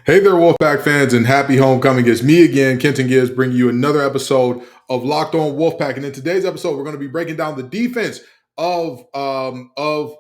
Hey there, Wolfpack fans, and happy homecoming. It's me again, Kenton Gibbs, bringing you another episode of Locked On Wolfpack. And in today's episode, we're going to be breaking down the defense of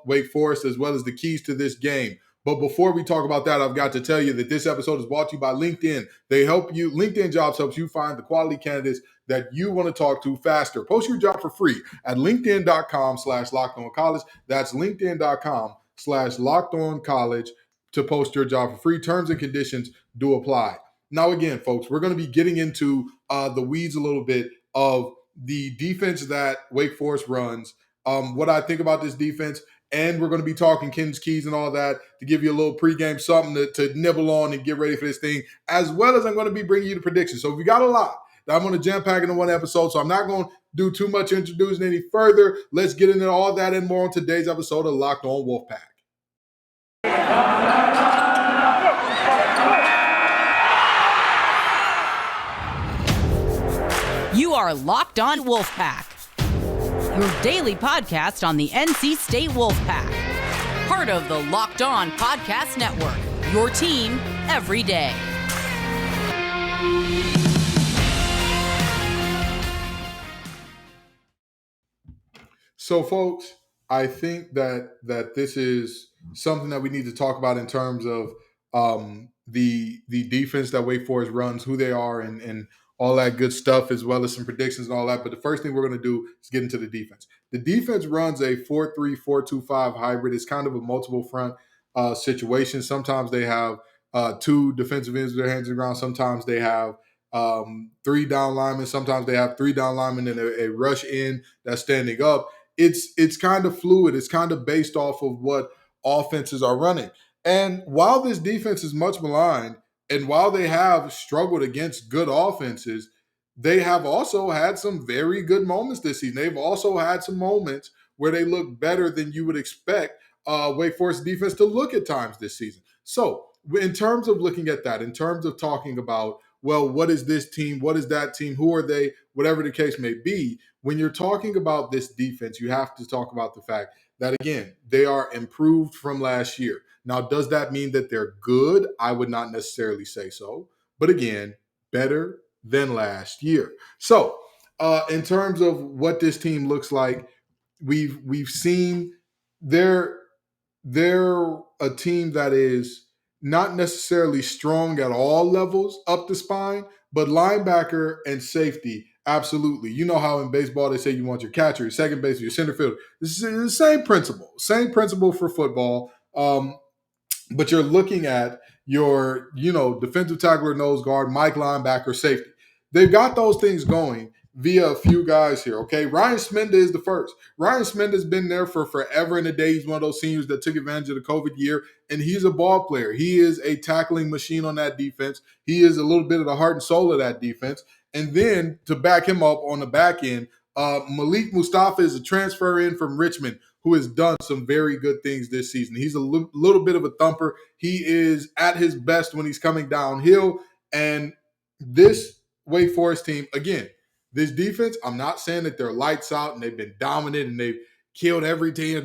Wake Forest as well as the keys to this game. But before we talk about that, I've got to tell you that this episode is brought to you by LinkedIn. They help you. LinkedIn Jobs helps you find the quality candidates that you want to talk to faster. Post your job for free at linkedin.com/lockedoncollege. That's linkedin.com/lockedoncollege to post your job for free. Terms and conditions do apply. Now, again, folks, we're going to be getting into the weeds a little bit of the defense that Wake Forest runs, what I think about this defense, and we're going to be talking Ken's keys and all that to give you a little pregame something to nibble on and get ready for this thing, as well as I'm going to be bringing you the predictions. So we got a lot that I'm going to jam pack into one episode, so I'm not going to do too much introducing any further. Let's get into all that and more on today's episode of Locked On Wolfpack. You are Locked On Wolfpack, your daily podcast on the NC State Wolfpack, part of the Locked On Podcast Network, your team every day. So, folks, I think that this is something that we need to talk about in terms of the defense that Wake Forest runs, who they are, and all that good stuff, as well as some predictions and all that. But the first thing we're going to do is get into the defense. The defense runs a 4-3-4-2-5 hybrid. It's kind of a multiple front situation. Sometimes they have two defensive ends with their hands on the ground. Sometimes they have three down linemen. Sometimes they have three down linemen and a rush in that's standing up. It's kind of fluid. It's kind of based off of what offenses are running. And while this defense is much maligned, and while they have struggled against good offenses, they have also had some very good moments this season. They've also had some moments where they look better than you would expect Wake Forest defense to look at times this season. So in terms of looking at that, in terms of talking about, well, what is this team? What is that team? Who are they? Whatever the case may be, when you're talking about this defense, you have to talk about the fact that, again, they are improved from last year. Now, does that mean that they're good? I would not necessarily say so. But again, better than last year. So, in terms of what this team looks like, we've seen they're a team that is not necessarily strong at all levels up the spine, but linebacker and safety, absolutely. You know how in baseball they say you want your catcher, your second base, your center fielder. This is the same principle for football. But you're looking at your, defensive tackler, nose guard, Mike linebacker, safety. They've got those things going via a few guys here, okay? Ryan Smenda is the first. Ryan Smenda's been there for forever and a day. He's one of those seniors that took advantage of the COVID year, and he's a ball player. He is a tackling machine on that defense. He is a little bit of the heart and soul of that defense. And then to back him up on the back end, Malik Mustafa is a transfer in from Richmond who has done some very good things this season. He's a little bit of a thumper. He is at his best when he's coming downhill. And this Wake Forest team, again, this defense, I'm not saying that they're lights out and they've been dominant and they've killed every team.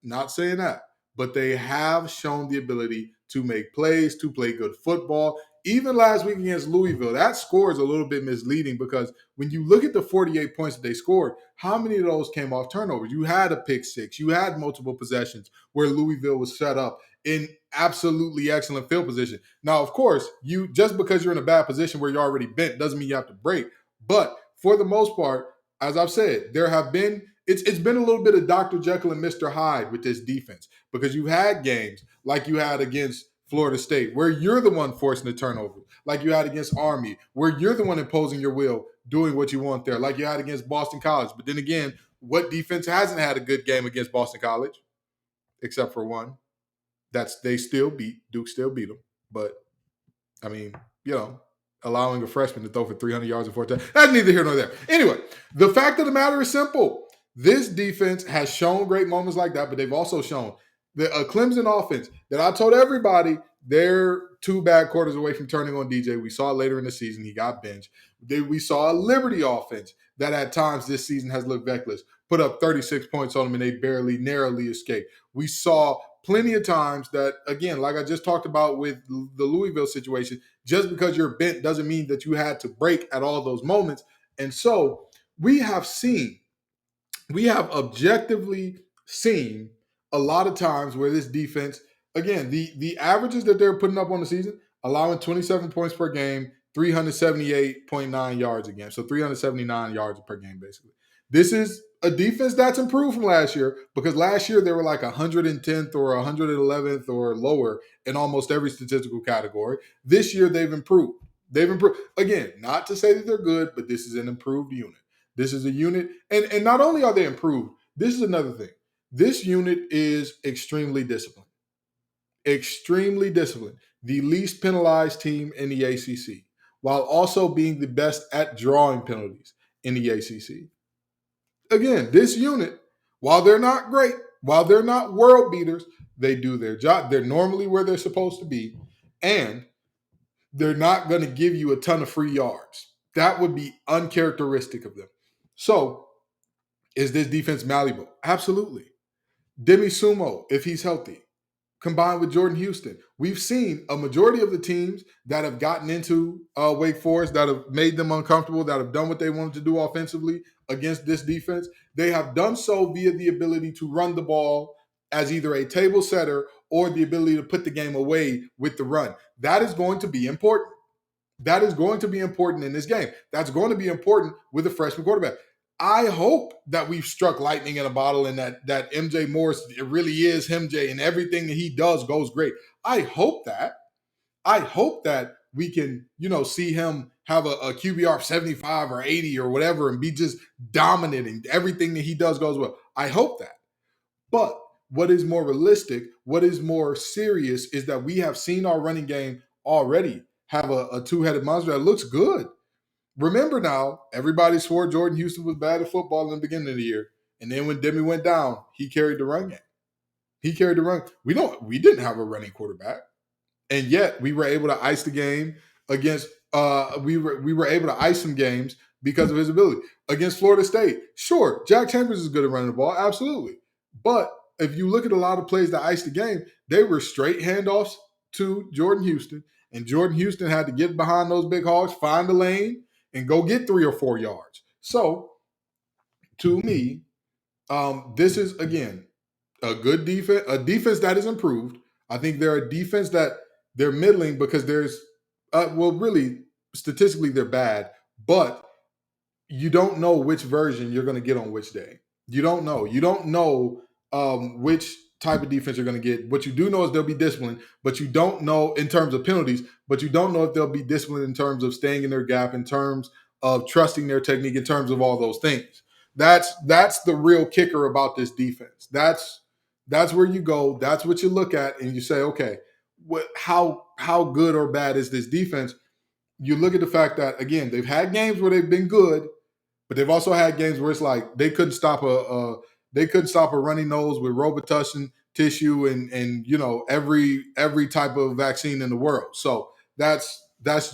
Not saying that. But they have shown the ability to make plays, to play good football. Even last week against Louisville, that score is a little bit misleading because when you look at the 48 points that they scored, how many of those came off turnovers? You had a pick six. You had multiple possessions where Louisville was set up in absolutely excellent field position. Now, of course, just because you're in a bad position where you're already bent doesn't mean you have to break. But for the most part, as I've said, it's been a little bit of Dr. Jekyll and Mr. Hyde with this defense because you've had games like you had against Florida State, where you're the one forcing the turnover, like you had against Army, where you're the one imposing your will, doing what you want there, like you had against Boston College. But then again, what defense hasn't had a good game against Boston College, except for one? Duke still beat them. But, I mean, allowing a freshman to throw for 300 yards and 4 touchdowns, that's neither here nor there. Anyway, the fact of the matter is simple. This defense has shown great moments like that, but they've also shown the Clemson offense that I told everybody they're 2 bad quarters away from turning on DJ. We saw it later in the season. He got benched. We saw a Liberty offense that at times this season has looked feckless, put up 36 points on them and they narrowly escaped. We saw plenty of times that, again, like I just talked about with the Louisville situation, just because you're bent doesn't mean that you had to break at all those moments. And so we have objectively seen a lot of times where this defense, again, the averages that they're putting up on the season, allowing 27 points per game, 378.9 yards a game. So 379 yards per game, basically. This is a defense that's improved from last year, because last year they were like 110th or 111th or lower in almost every statistical category. This year they've improved. They've improved. Again, not to say that they're good, but this is an improved unit. This is a unit, and not only are they improved, this is another thing. This unit is extremely disciplined. Extremely disciplined. The least penalized team in the ACC, while also being the best at drawing penalties in the ACC. Again, this unit, while they're not great, while they're not world beaters, they do their job. They're normally where they're supposed to be, and they're not going to give you a ton of free yards. That would be uncharacteristic of them. So, is this defense malleable? Absolutely. Demi Sumo, if he's healthy, combined with Jordan Houston. We've seen a majority of the teams that have gotten into Wake Forest, that have made them uncomfortable, that have done what they wanted to do offensively against this defense. They have done so via the ability to run the ball as either a table setter or the ability to put the game away with the run. That is going to be important. That is going to be important in this game. That's going to be important with a freshman quarterback. I hope that we've struck lightning in a bottle and that MJ Morris, it really is MJ, and everything that he does goes great. I hope that. I hope that we can, see him have a QBR of 75 or 80 or whatever and be just dominant and everything that he does goes well. I hope that. But what is more realistic, what is more serious, is that we have seen our running game already have a two-headed monster that looks good. Remember now, everybody swore Jordan Houston was bad at football in the beginning of the year. And then when Demi went down, he carried the run game. He carried the run. We didn't have a running quarterback. And yet we were able to ice the game against we were able to ice some games because of his ability. Against Florida State, sure, Jack Chambers is good at running the ball, absolutely. But if you look at a lot of plays that iced the game, they were straight handoffs to Jordan Houston. And Jordan Houston had to get behind those big hogs, find the lane, and go get 3 or 4 yards. So, to me, this is, again, a good defense, a defense that is improved. I think they're a defense that they're middling because there's, really, statistically, they're bad, but you don't know which version you're going to get on which day. You don't know. You don't know which type of defense you're going to get. What you do know is they'll be disciplined, but you don't know in terms of penalties, but you don't know if they'll be disciplined in terms of staying in their gap, in terms of trusting their technique, in terms of all those things. That's the real kicker about this defense. That's where you go. That's what you look at and you say, okay, how good or bad is this defense? You look at the fact that, again, they've had games where they've been good, but they've also had games where it's like they couldn't stop a runny nose with Robitussin tissue and every type of vaccine in the world. So that's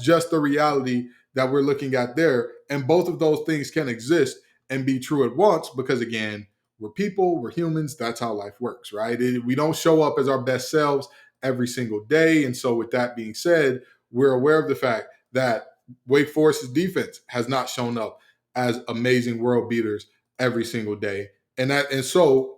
just the reality that we're looking at there. And both of those things can exist and be true at once because, again, we're people, we're humans. That's how life works, right? We don't show up as our best selves every single day. And so with that being said, we're aware of the fact that Wake Forest's defense has not shown up as amazing world beaters every single day. And so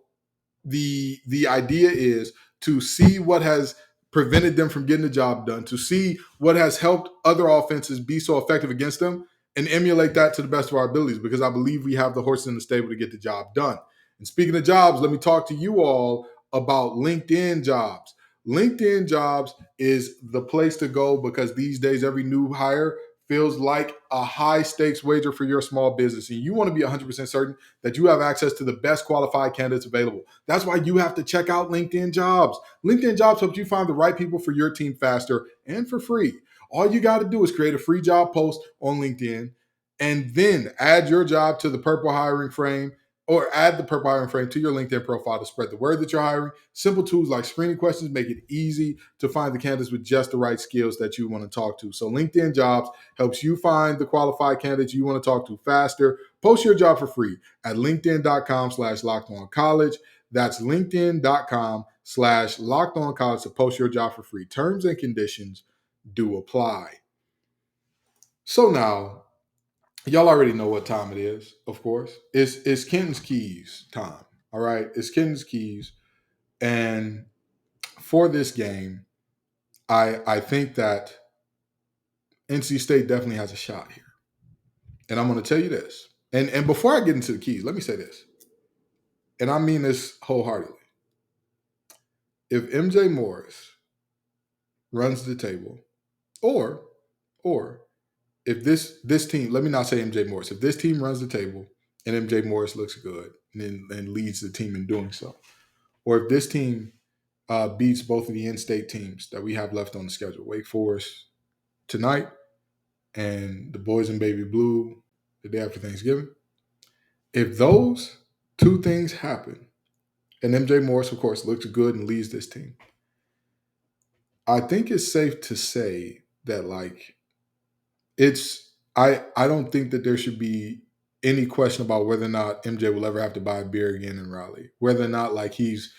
the idea is to see what has prevented them from getting the job done, to see what has helped other offenses be so effective against them, and emulate that to the best of our abilities, because I believe we have the horses in the stable to get the job done. And speaking of jobs, let me talk to you all about LinkedIn Jobs. LinkedIn Jobs is the place to go because these days every new hire feels like a high-stakes wager for your small business. And you want to be 100% certain that you have access to the best qualified candidates available. That's why you have to check out LinkedIn Jobs. LinkedIn Jobs helps you find the right people for your team faster and for free. All you got to do is create a free job post on LinkedIn and then add your job to the purple hiring frame, or add the purple hiring frame to your LinkedIn profile to spread the word that you're hiring. Simple tools like screening questions make it easy to find the candidates with just the right skills that you want to talk to. So LinkedIn Jobs helps you find the qualified candidates you want to talk to faster. Post your job for free at linkedin.com/lockedoncollege. That's linkedin.com/lockedoncollege to post your job for free. Terms and conditions do apply. So now, y'all already know what time it is, of course. It's Kenton's Keys time. All right. It's Kenton's Keys. And for this game, I think that NC State definitely has a shot here. And I'm going to tell you this. And before I get into the keys, let me say this. And I mean this wholeheartedly. If MJ Morris runs the table, or if this team, let me not say MJ Morris, if this team runs the table and MJ Morris looks good and leads the team in doing so, or if this team beats both of the in-state teams that we have left on the schedule, Wake Forest tonight and the boys in Baby Blue the day after Thanksgiving, if those two things happen, and MJ Morris, of course, looks good and leads this team, I think it's safe to say that I don't think that there should be any question about whether or not MJ will ever have to buy a beer again in Raleigh. Whether or not he's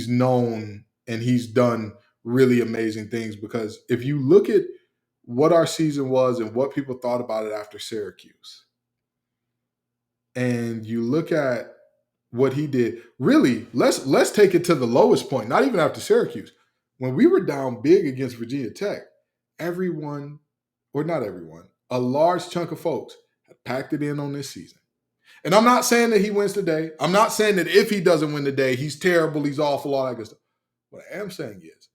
known and he's done really amazing things. Because if you look at what our season was and what people thought about it after Syracuse, and you look at what he did, really, let's take it to the lowest point, not even after Syracuse. When we were down big against Virginia Tech, everyone, or not everyone, a large chunk of folks have packed it in on this season. And I'm not saying that he wins today. I'm not saying that if he doesn't win today, he's terrible, he's awful, all that good stuff. What I am saying is,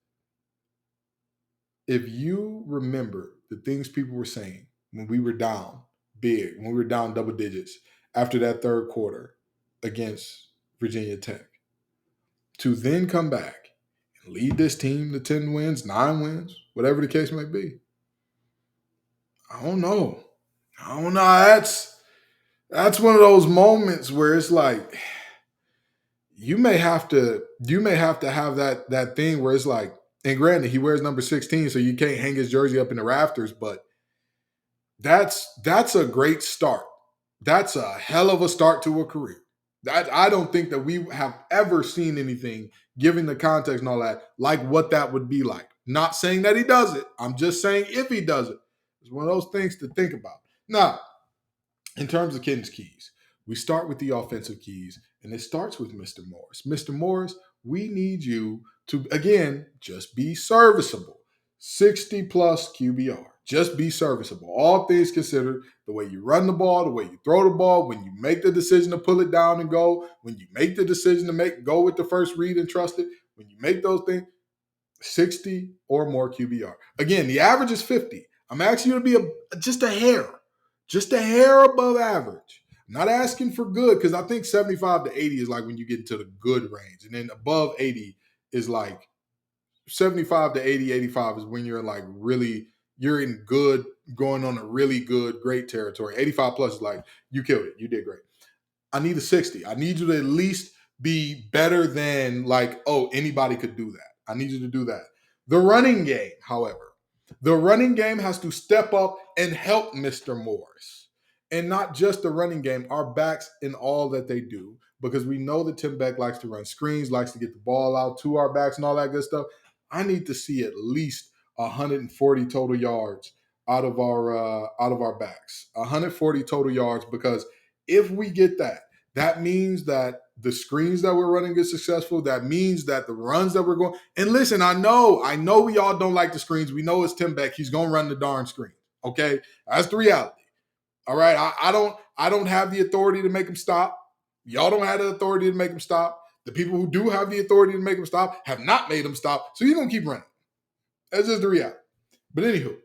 if you remember the things people were saying when we were down big, when we were down double digits after that third quarter against Virginia Tech, to then come back and lead this team to 10 wins, 9 wins, whatever the case may be. I don't know. That's one of those moments where it's like you may have to have that thing where it's like, and granted, he wears number 16, so you can't hang his jersey up in the rafters, but that's a great start. That's a hell of a start to a career. I don't think that we have ever seen anything, given the context and all that, like what that would be like. Not saying that he does it. I'm just saying if he does it. It's one of those things to think about. Now, in terms of Kenton's keys, we start with the offensive keys, and it starts with Mr. Morris. Mr. Morris, we need you to, again, just be serviceable. 60 plus QBR. Just be serviceable. All things considered, the way you run the ball, the way you throw the ball, when you make the decision to pull it down and go, when you make the decision to go with the first read and trust it, when you make those things, 60 or more QBR. Again, the average is 50. I'm asking you to be just a hair above average. I'm not asking for good, because I think 75 to 80 is like when you get into the good range. And then above 80 is like 75 to 80, 85 is when you're like really, you're in good, going on a really good, great territory. 85 plus is like, you killed it. You did great. I need a 60. I need you to at least be better than like, oh, anybody could do that. I need you to do that. The running game, however, the running game has to step up and help Mr. Morris. And not just the running game, our backs in all that they do, because we know that Tim Beck likes to run screens, likes to get the ball out to our backs and all that good stuff. I need to see at least 140 total yards out of our backs. 140 total yards, because if we get that, that means that the screens that we're running is successful. That means that the runs that we're going. And listen, I know we all don't like the screens. We know it's Tim Beck. He's going to run the darn screen. Okay, that's the reality. All right, I don't have the authority to make him stop. Y'all don't have the authority to make him stop. The people who do have the authority to make him stop have not made him stop. So you're going to keep running. That's just the reality. But anywho,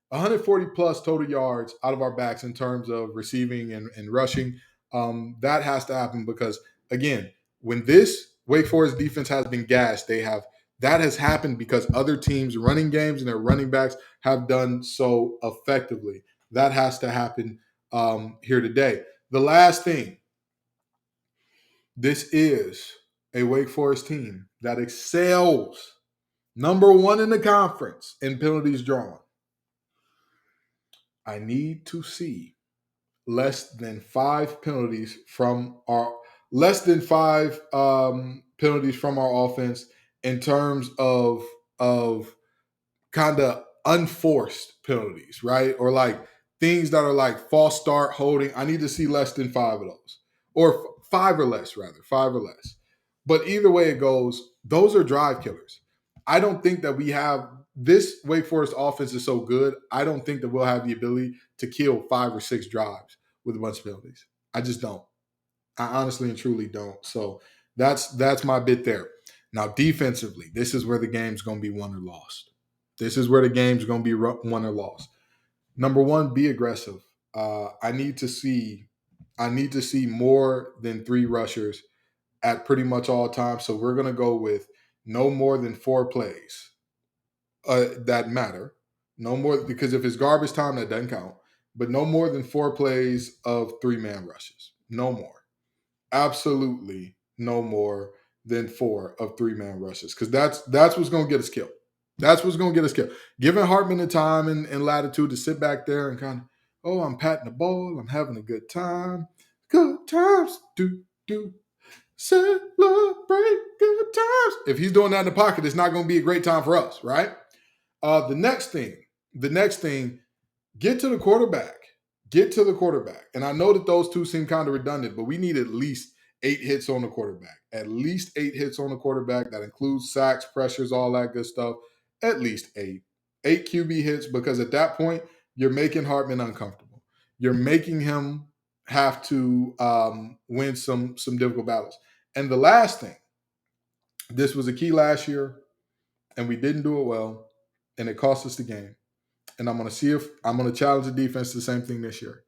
140 plus total yards out of our backs in terms of receiving and rushing. That has to happen, because, again, when this Wake Forest defense has been gashed, that has happened because other teams' running games and their running backs have done so effectively. That has to happen here today. The last thing, this is a Wake Forest team that excels, number one in the conference in penalties drawn. I need to see less than 5 penalties from our less than 5 penalties from our offense in terms of kind of unforced penalties, right? Or like things that are like false start holding. I need to see less than five of those, or five or less, rather, five or less. But either way it goes, those are drive killers. I don't think that we have this Wake Forest offense is so good. I don't think that we'll have the ability to kill five or six drives with a bunch of penalties. I just don't. I honestly and truly don't. So that's my bit there. Now defensively, this is where the game's going to be won or lost. This is where the game's going to be won or lost. Number one, be aggressive. I need to see more than three rushers at pretty much all times. So we're going to go with no more than four plays that matter. No more, because if it's garbage time, that doesn't count. But no more than four plays of three-man rushes. No more. Absolutely no more than four of three-man rushes, because that's what's going to get us killed. That's what's going to get us killed. Giving Hartman the time and latitude to sit back there and kind of, oh, I'm patting the ball, I'm having a good time. Good times, do celebrate good times. If he's doing that in the pocket, it's not going to be a great time for us, right? The next thing, get to the quarterback. Get to the quarterback. And I know that those two seem kind of redundant, but we need at least 8 hits on the quarterback. At least 8 hits on the quarterback. That includes sacks, pressures, all that good stuff. At least 8. 8 QB hits, because at that point, you're making Hartman uncomfortable. You're making him have to win some difficult battles. And the last thing, this was a key last year, and we didn't do it well, and it cost us the game. And I'm going to challenge the defense to the same thing this year.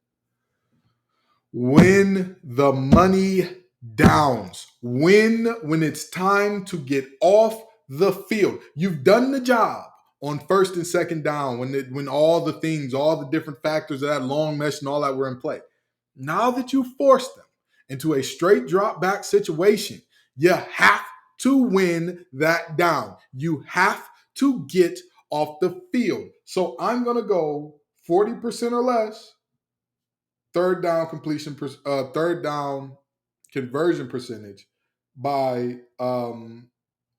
When the money downs, when it's time to get off the field, you've done the job on first and second down, when all the different factors of that long mesh and all that were in play. Now that you forced them into a straight drop back situation, you have to win that down. You have to get off the field. So I'm going to go 40% or less third down conversion percentage by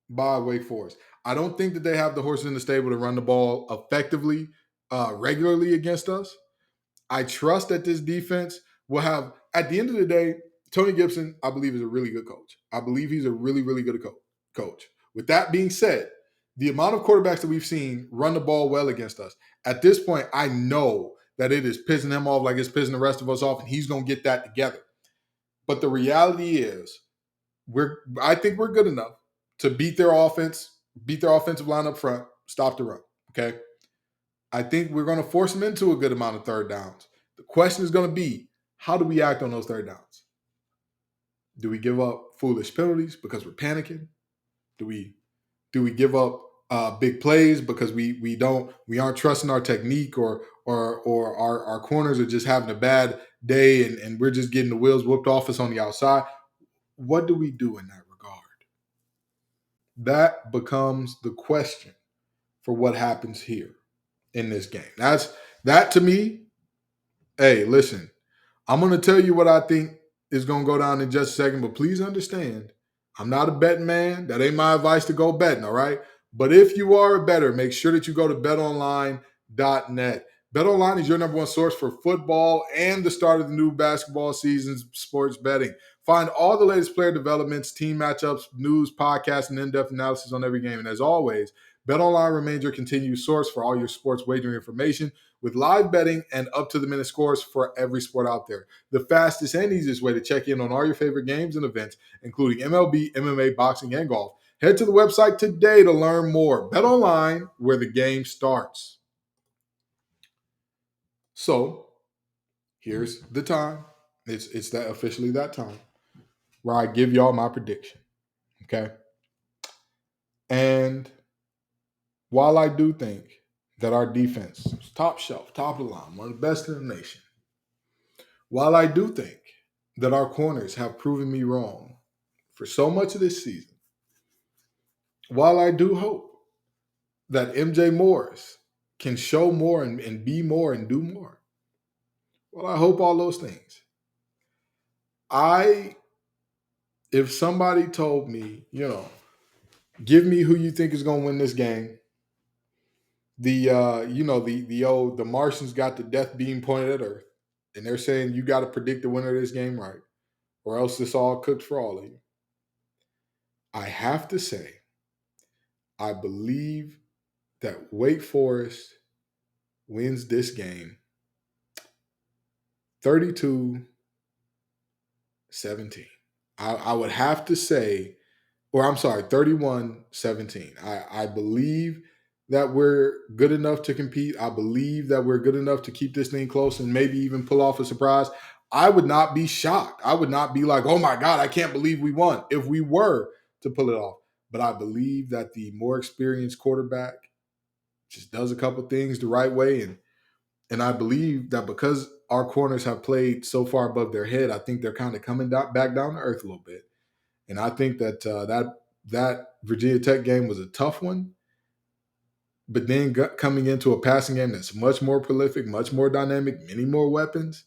Wake Forest. I don't think that they have the horses in the stable to run the ball effectively, regularly against us. I trust that this defense will have, at the end of the day, Tony Gibson, I believe, is a really good coach. I believe he's a really, really good coach. With that being said, the amount of quarterbacks that we've seen run the ball well against us, at this point, I know that it is pissing him off like it's pissing the rest of us off, and he's going to get that together. But the reality is, I think we're good enough to beat their offensive line up front, stop the run, okay? I think we're going to force them into a good amount of third downs. The question is going to be, how do we act on those third downs? Do we give up foolish penalties because we're panicking? Do we give up big plays because we aren't trusting our technique, or our corners are just having a bad day and we're just getting the wheels whooped off us on the outside? What do we do in that regard? That becomes the question for what happens here in this game. That to me. Hey, listen, I'm going to tell you what I think is going to go down in just a second, but please understand, I'm not a betting man. That ain't my advice to go betting, all right? But if you are a bettor, make sure that you go to betonline.net. BetOnline is your number one source for football and the start of the new basketball season's sports betting. Find all the latest player developments, team matchups, news, podcasts, and in-depth analysis on every game. And as always, BetOnline remains your continued source for all your sports wagering information, with live betting and up-to-the-minute scores for every sport out there. The fastest and easiest way to check in on all your favorite games and events, including MLB, MMA, boxing, and golf. Head to the website today to learn more. BetOnline, where the game starts. So, here's the time. It's that officially that time where I give y'all my prediction. Okay? And while I do think that our defense is top shelf, top of the line, one of the best in the nation, while I do think that our corners have proven me wrong for so much of this season, while I do hope that MJ Morris can show more and be more and do more, well, I hope all those things. I if somebody told me, give me who you think is going to win this game, the Martians got the death beam pointed at Earth, and they're saying you got to predict the winner of this game right, or else it's all cooked for all of you. I have to say, I believe that Wake Forest wins this game 32-17. I would have to say, or I'm sorry, 31-17. I believe that we're good enough to compete. I believe that we're good enough to keep this thing close and maybe even pull off a surprise. I would not be shocked. I would not be like, oh my God, I can't believe we won if we were to pull it off. But I believe that the more experienced quarterback just does a couple things the right way. And I believe that because our corners have played so far above their head, I think they're kind of coming back down to earth a little bit. And I think that that Virginia Tech game was a tough one. But then coming into a passing game that's much more prolific, much more dynamic, many more weapons,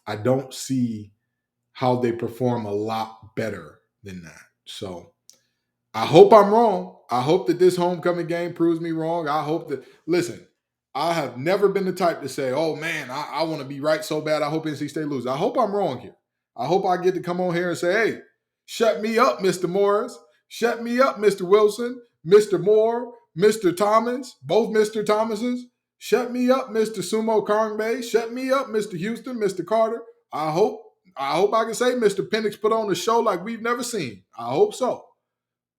I don't see how they perform a lot better than that. So I hope I'm wrong. I hope that this homecoming game proves me wrong. I hope that, listen, I have never been the type to say, oh man, I want to be right so bad. I hope NC State loses. I hope I'm wrong here. I hope I get to come on here and say, hey, shut me up, Mr. Morris. Shut me up, Mr. Wilson, Mr. Moore, Mr. Thomas, both Mr. Thomases. Shut me up, Mr. Sumo Kongbe. Shut me up, Mr. Houston, Mr. Carter. I hope I can say Mr. Penix put on a show like we've never seen. I hope so.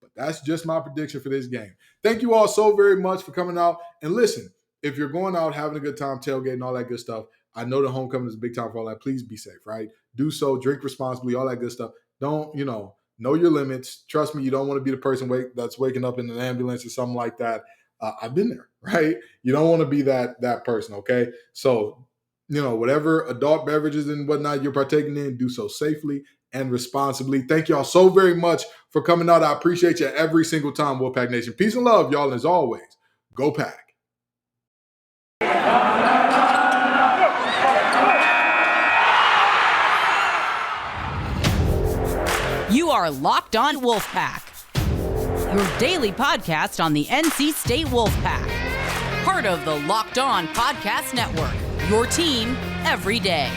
But that's just my prediction for this game. Thank you all so very much for coming out. And listen, if you're going out having a good time, tailgating, all that good stuff, I know the homecoming is a big time for all that. Please be safe, right? Do so, drink responsibly, all that good stuff. Don't, know your limits. Trust me, you don't want to be the person that's waking up in an ambulance or something like that. I've been there, right? You don't want to be that person, okay? So, whatever adult beverages and whatnot you're partaking in, do so safely and responsibly. Thank y'all so very much for coming out. I appreciate you every single time, Wolfpack Nation. Peace and love, y'all. And as always, go Pack. You are Locked On Wolfpack, your daily podcast on the NC State Wolfpack. Part of the Locked On Podcast Network, your team every day.